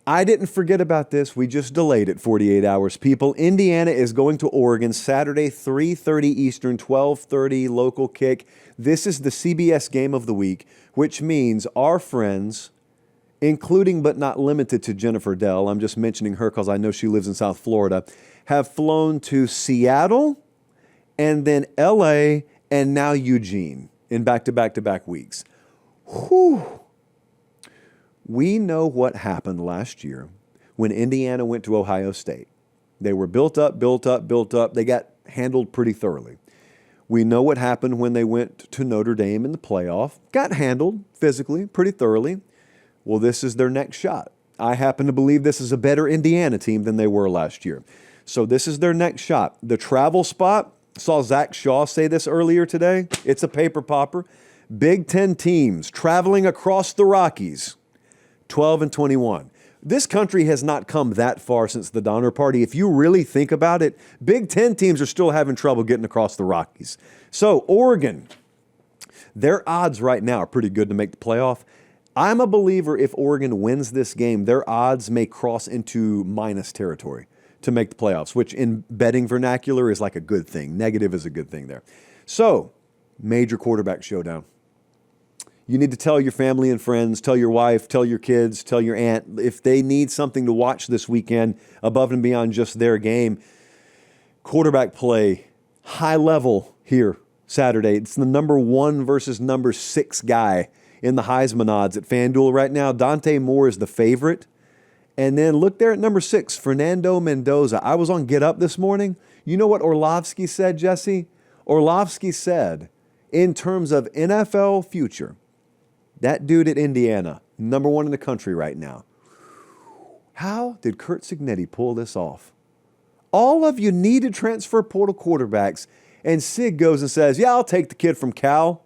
I didn't forget about this. We just delayed it 48 hours, people. Indiana is going to Oregon Saturday, 3:30 Eastern, 12:30 local kick. This is the CBS game of the week, which means our friends, including but not limited to Jennifer Dell, I'm just mentioning her because I know she lives in South Florida, have flown to Seattle and then LA and now Eugene in back-to-back-to-back weeks. Whew. We know what happened last year when Indiana went to Ohio State. They were built up. They got handled pretty thoroughly. We know what happened when they went to Notre Dame in the playoff. Got handled physically pretty thoroughly. Well, this is their next shot. I happen to believe this is a better Indiana team than they were last year. So this is their next shot. The travel spot, saw Zach Shaw say this earlier today. It's a paper popper. Big Ten teams traveling across the Rockies, 12 and 21. This country has not come that far since the Donner Party. If you really think about it, Big Ten teams are still having trouble getting across the Rockies. So Oregon, their odds right now are pretty good to make the playoff. I'm a believer if Oregon wins this game, their odds may cross into minus territory to make the playoffs, which in betting vernacular is like a good thing. Negative is a good thing there. So, major quarterback showdown. You need to tell your family and friends, tell your wife, tell your kids, tell your aunt, if they need something to watch this weekend above and beyond just their game. Quarterback play, high level here Saturday. It's the number 1 versus number 6 guy in the Heisman odds at FanDuel right now. Dante Moore is the favorite. And then look there at number 6, Fernando Mendoza. I was on Get Up this morning. You know what Orlovsky said, Jesse? Orlovsky said, in terms of NFL future, that dude at Indiana, number 1 in the country right now. How did Curt Cignetti pull this off? All of you needed transfer portal quarterbacks, and Sig goes and says, yeah, I'll take the kid from Cal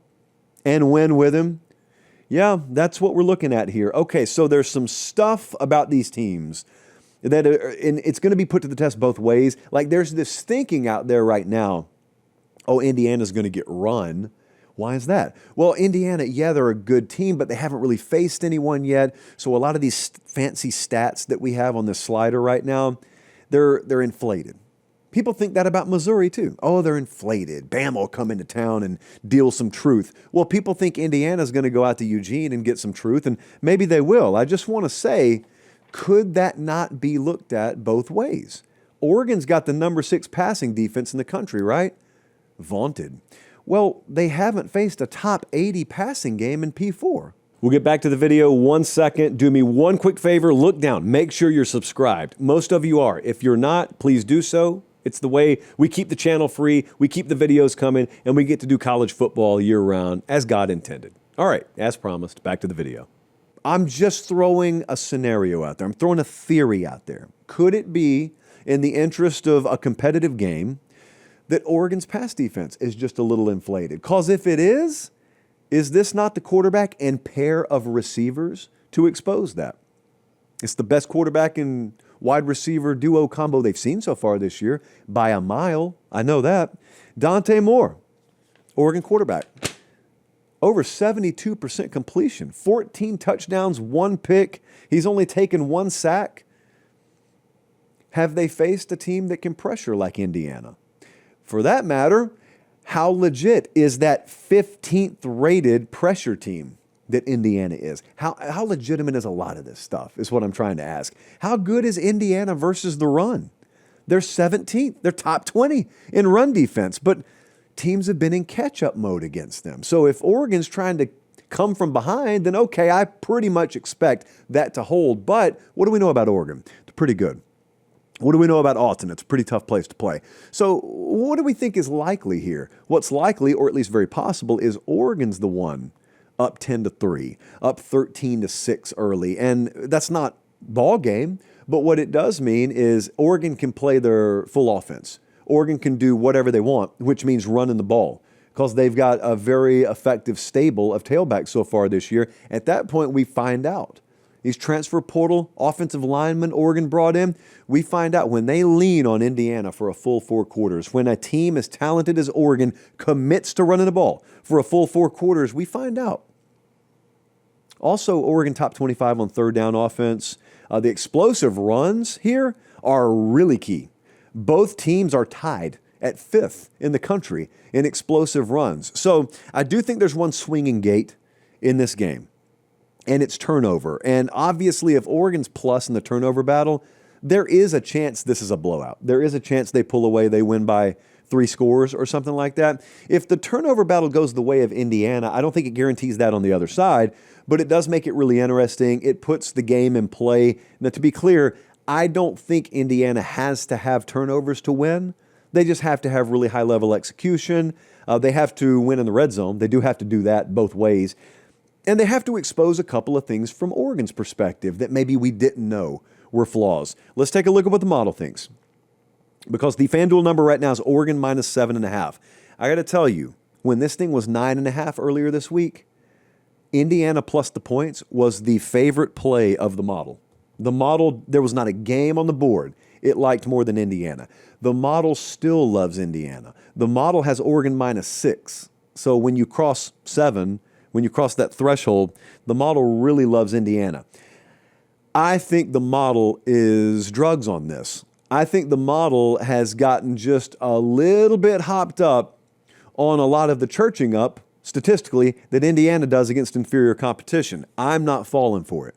and win with him. Yeah, that's what we're looking at here. Okay, so there's some stuff about these teams that and it's going to be put to the test both ways. Like there's this thinking out there right now, oh, Indiana's going to get run. Why is that? Well, Indiana, yeah, they're a good team, but they haven't really faced anyone yet. So a lot of these fancy stats that we have on this slider right now, they're inflated. People think that about Missouri, too. Oh, they're inflated. Bama will come into town and deal some truth. Well, people think Indiana's going to go out to Eugene and get some truth, and maybe they will. I just want to say, could that not be looked at both ways? Oregon's got the number 6 passing defense in the country, right? Vaunted. Well, they haven't faced a top 80 passing game in P4. We'll get back to the video 1 second. Do me one quick favor. Look down. Make sure you're subscribed. Most of you are. If you're not, please do so. It's the way we keep the channel free, we keep the videos coming, and we get to do college football year-round as God intended. All right, as promised, back to the video. I'm just throwing a scenario out there. I'm throwing a theory out there. Could it be, in the interest of a competitive game, that Oregon's pass defense is just a little inflated? Because if it is this not the quarterback and pair of receivers to expose that? It's the best quarterback and wide receiver duo combo they've seen so far this year by a mile. I know that. Dante Moore, Oregon quarterback. Over 72% completion, 14 touchdowns, 1 pick. He's only taken 1 sack. Have they faced a team that can pressure like Indiana? For that matter, how legit is that 15th rated pressure team that Indiana is? How legitimate is a lot of this stuff is what I'm trying to ask. How good is Indiana versus the run? They're 17th. They're top 20 in run defense, but teams have been in catch-up mode against them. So if Oregon's trying to come from behind, then okay, I pretty much expect that to hold. But what do we know about Oregon? They're pretty good. What do we know about Alton? It's a pretty tough place to play. So what do we think is likely here? What's likely, or at least very possible, is Oregon's the one up 10-3, up 13-6 early. And that's not ball game, but what it does mean is Oregon can play their full offense. Oregon can do whatever they want, which means running the ball, because they've got a very effective stable of tailbacks so far this year. At that point, we find out. These transfer portal offensive linemen Oregon brought in, we find out when they lean on Indiana for a full 4 quarters, when a team as talented as Oregon commits to running the ball for a full 4 quarters, we find out. Also, Oregon top 25 on third down offense. The explosive runs here are really key. Both teams are tied at 5th in the country in explosive runs. So I do think there's one swinging gate in this game, and it's turnover. And obviously, if Oregon's plus in the turnover battle, there is a chance this is a blowout. There is a chance they pull away, they win by 3 scores or something like that. If the turnover battle goes the way of Indiana, I don't think it guarantees that on the other side, but it does make it really interesting. It puts the game in play. Now, to be clear, I don't think Indiana has to have turnovers to win. They just have to have really high-level execution. They have to win in the red zone. They do have to do that both ways. And they have to expose a couple of things from Oregon's perspective that maybe we didn't know were flaws. Let's take a look at what the model thinks. Because the FanDuel number right now is Oregon minus 7.5. I got to tell you, when this thing was 9.5 earlier this week, Indiana plus the points was the favorite play of the model. The model, there was not a game on the board it liked more than Indiana. The model still loves Indiana. The model has Oregon minus 6. So when you cross 7, when you cross that threshold, the model really loves Indiana. I think the model is drugs on this. I think the model has gotten just a little bit hopped up on a lot of the churching up, statistically, that Indiana does against inferior competition. I'm not falling for it.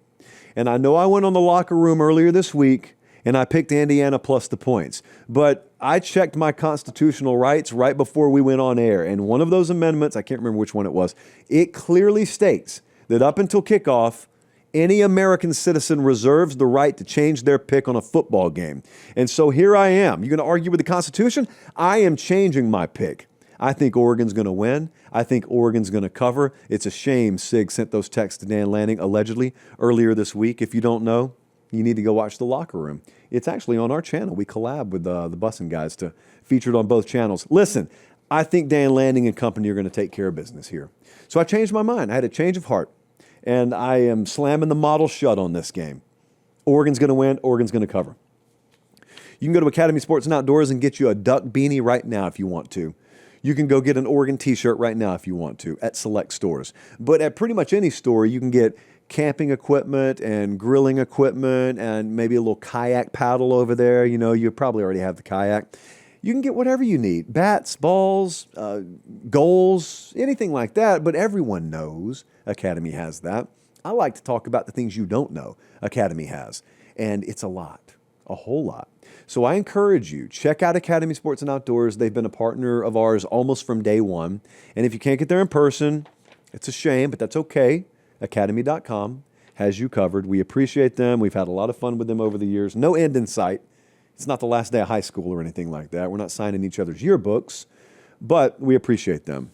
And I know I went on the locker room earlier this week and I picked Indiana plus the points. But I checked my constitutional rights right before we went on air. And one of those amendments, I can't remember which one it was, it clearly states that up until kickoff, any American citizen reserves the right to change their pick on a football game. And so here I am. You're going to argue with the Constitution? I am changing my pick. I think Oregon's going to win. I think Oregon's going to cover. It's a shame Sig sent those texts to Dan Lanning, allegedly, earlier this week. If you don't know, you need to go watch The Locker Room. It's actually on our channel. We collab with the Bussin' guys to feature it on both channels. Listen, I think Dan Lanning and company are going to take care of business here. So I changed my mind. I had a change of heart. And I am slamming the model shut on this game. Oregon's going to win. Oregon's going to cover. You can go to Academy Sports and Outdoors and get you a duck beanie right now if you want to. You can go get an Oregon t-shirt right now if you want to at select stores. But at pretty much any store, you can get camping equipment and grilling equipment and maybe a little kayak paddle over there. You know, you probably already have the kayak. You can get whatever you need. Bats, balls, goals, anything like that. But everyone knows Academy has that. I like to talk about the things you don't know Academy has. And it's a lot, a whole lot. So I encourage you, check out Academy Sports and Outdoors. They've been a partner of ours almost from day one. And if you can't get there in person, it's a shame, but that's okay. Academy.com has you covered. We appreciate them. We've had a lot of fun with them over the years. No end in sight. It's not the last day of high school or anything like that. We're not signing each other's yearbooks, but we appreciate them.